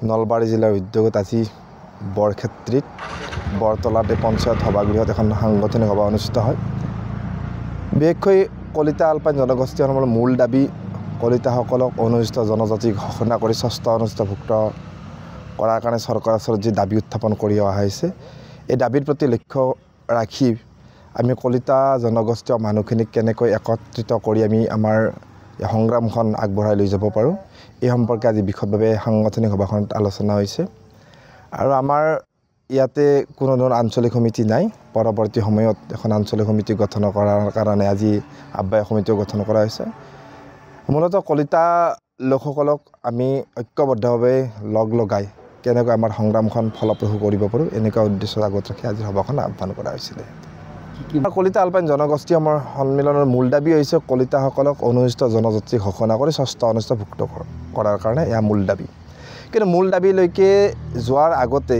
নলবাৰী জিলাৰ উদ্যোগত আজি বৰক্ষেত্ৰীত বৰতলাতে পঞ্চায়ত সভাগৃহত এখন সাংগঠনিক সভা অনুষ্ঠিত হয়। বিশেষকৈ কলিতা আলপাইন জনগোষ্ঠীসমূহৰ মূল দাবী কলিতাসকলক অনুসূচিত জনজাতি ঘোষণা কৰি ষষ্ঠ অনুসূচিতভুক্ত কৰাৰ কাৰণে চৰকাৰৰ ওচৰত যি দাবী উত্থাপন কৰি অহা হৈছে, এই দাবীৰ প্ৰতি লক্ষ্য ৰাখি আমি কলিতা জনগোষ্ঠীয় মানুহখিনিক কেনেকৈ একত্ৰিত কৰি আমি আমাৰ সংগ্ৰামখন আগবঢ়াই লৈ যাব পাৰোঁ, এই সম্পৰ্কে আজি বিশদভাৱে সাংগঠনিক সভাখনত আলোচনা হৈছে। আৰু আমাৰ ইয়াতে কোনো ধৰণৰ আঞ্চলিক সমিতি নাই। পৰৱৰ্তী সময়ত এখন আঞ্চলিক সমিতি গঠন কৰাৰ কাৰণে আজি আহ্বায়ক সমিতিও গঠন কৰা হৈছে। মূলতঃ কলিতা লোকসকলক আমি ঐক্যবদ্ধভাৱে লগাই কেনেকৈ আমাৰ সংগ্ৰামখন ফলপ্ৰসূ কৰিব পাৰোঁ, এনেকুৱা উদ্দেশ্য আগত ৰাখি আজি সভাখন আহ্বান কৰা হৈছিলে। কলিতা আলপাইন জনগোষ্ঠী আমাৰ সন্মিলনৰ মূল দাবী হৈছে কলিতাসকলক অনুসূচিত জনজাতি ঘোষণা কৰি ষষ্ঠ অনুসূচিতভুক্ত কৰাৰ কাৰণে এয়া মূল দাবী। কিন্তু মূল দাবীলৈকে যোৱাৰ আগতে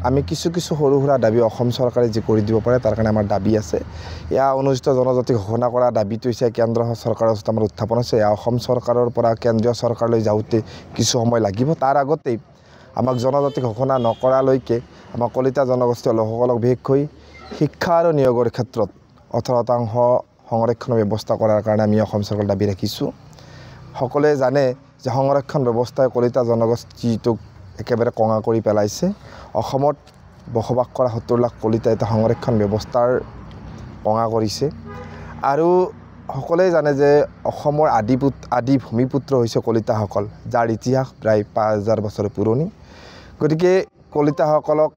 আমি কিছু সৰু সুৰা দাবী অসম চৰকাৰে যি কৰি দিব পাৰে তাৰ কাৰণে আমাৰ দাবী আছে। এয়া অনুসূচিত জনজাতি ঘোষণা কৰা দাবীটো হৈছে কেন্দ্ৰ চৰকাৰৰ ওচৰত আমাৰ উত্থাপন হৈছে। এয়া অসম চৰকাৰৰ পৰা কেন্দ্ৰীয় চৰকাৰলৈ যাওঁতে কিছু সময় লাগিব। তাৰ আগতেই আমাক জনজাতি ঘোষণা নকৰালৈকে আমাৰ কলিতা জনগোষ্ঠীয় লোকসকলক বিশেষকৈ শিক্ষা আৰু নিয়োগৰ ক্ষেত্ৰত 18% সংৰক্ষণৰ ব্যৱস্থা কৰাৰ কাৰণে আমি অসম চৰকাৰৰ দাবী ৰাখিছোঁ। সকলোৱে জানে যে সংৰক্ষণ ব্যৱস্থাই কলিতা জনগোষ্ঠীটোক একেবাৰে কঙা কৰি পেলাইছে। অসমত বসবাস কৰা 70 লাখ কলিতা এটা সংৰক্ষণ ব্যৱস্থাৰ কঙা কৰিছে। আৰু সকলোৱে জানে যে অসমৰ আদি ভূমিপুত্ৰ হৈছে কলিতাসকল, যাৰ ইতিহাস প্ৰায় 5000 বছৰ পুৰণি। গতিকে কলিতাসকলক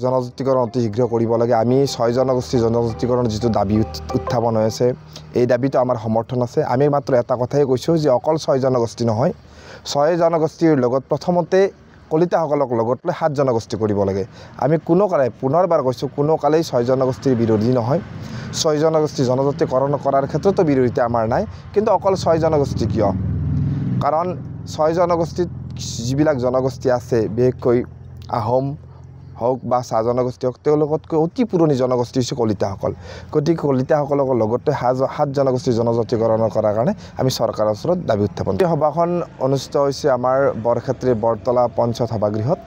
জনজাতিকৰণ অতি শীঘ্ৰ কৰিব লাগে। আমি 6 জনগোষ্ঠী জনজাতিকৰণ যিটো দাবী উত্থাপন হৈ আছে, এই দাবীটো আমাৰ সমৰ্থন আছে। আমি মাত্ৰ এটা কথাই কৈছোঁ যে অকল 6 জনগোষ্ঠী নহয়, 6 জনগোষ্ঠীৰ লগত প্ৰথমতে কলিতাসকলক লগত লৈ 7 জনগোষ্ঠী কৰিব লাগে। আমি পুনৰবাৰ কৈছোঁ, কোনো কালেই 6 জনগোষ্ঠীৰ বিৰোধী নহয়। 6 জনগোষ্ঠী জনজাতিকৰণ কৰাৰ ক্ষেত্ৰতো বিৰোধিতা আমাৰ নাই। কিন্তু অকল 6 জনগোষ্ঠী কিয়? কাৰণ 6 জনগোষ্ঠীত যিবিলাক জনগোষ্ঠী আছে, বিশেষকৈ আহোম হওক বা চাহ জনগোষ্ঠী হওক, তেওঁলোকতকৈ অতি পুৰণি জনগোষ্ঠী হৈছে কলিতাসকল। গতিকে কলিতাসকলক লগতে 7 জনগোষ্ঠী জনজাতিকৰণ কৰাৰ কাৰণে আমি চৰকাৰৰ ওচৰত দাবী উত্থাপন। এই সভাখন অনুষ্ঠিত হৈছে আমাৰ বৰক্ষেত্ৰীৰ বৰতলা পঞ্চায়ত সভাগৃহত।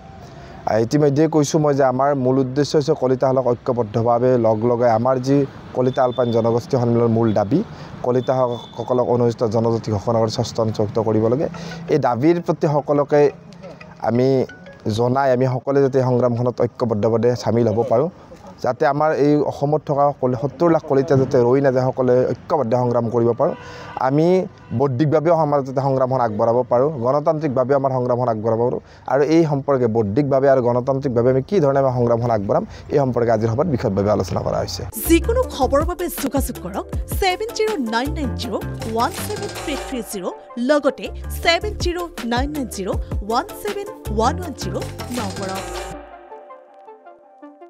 ইতিমধ্যে কৈছোঁ মই যে আমাৰ মূল উদ্দেশ্য হৈছে কলিতাসকলক ঐক্যবদ্ধভাৱে লগাই আমাৰ যি কলিতা আলপাইন জনগোষ্ঠী সন্মিলনৰ মূল দাবী কলিতাসকলক অনুসূচিত জনজাতি ঘোষণা কৰি ষষ্ঠ অনুসূচিত কৰিব লাগে। এই দাবীৰ প্ৰতি সকলোকে আমি জনাই আমি সকলোৱে যাতে সংগ্ৰামখনত ঐক্যবদ্ধভাৱে চামিল হ'ব পাৰোঁ, যাতে আমাৰ এই অসমত থকা 70 লাখ কলিতা যাতে ৰৈ নাযায়, সকলোৱে ঐক্যবদ্ধ সংগ্ৰাম কৰিব পাৰোঁ। আমি বৌদ্ধিকভাৱেও আমাৰ যাতে সংগ্ৰামখন আগবঢ়াব পাৰোঁ, গণতান্ত্ৰিকভাৱেও আমাৰ সংগ্ৰামখন আগবঢ়াব পাৰোঁ। আৰু এই সম্পৰ্কে বৌদ্ধিকভাৱে আৰু গণতান্ত্ৰিকভাৱে আমি কি ধৰণে আমাৰ সংগ্ৰামখন আগবঢ়াম, এই সম্পৰ্কে আজিৰ সভাত বিশদভাৱে আলোচনা কৰা হৈছে। যিকোনো খবৰৰ বাবে যোগাযোগ কৰক 7099017330 লগতে 7099017110 নম্বৰত।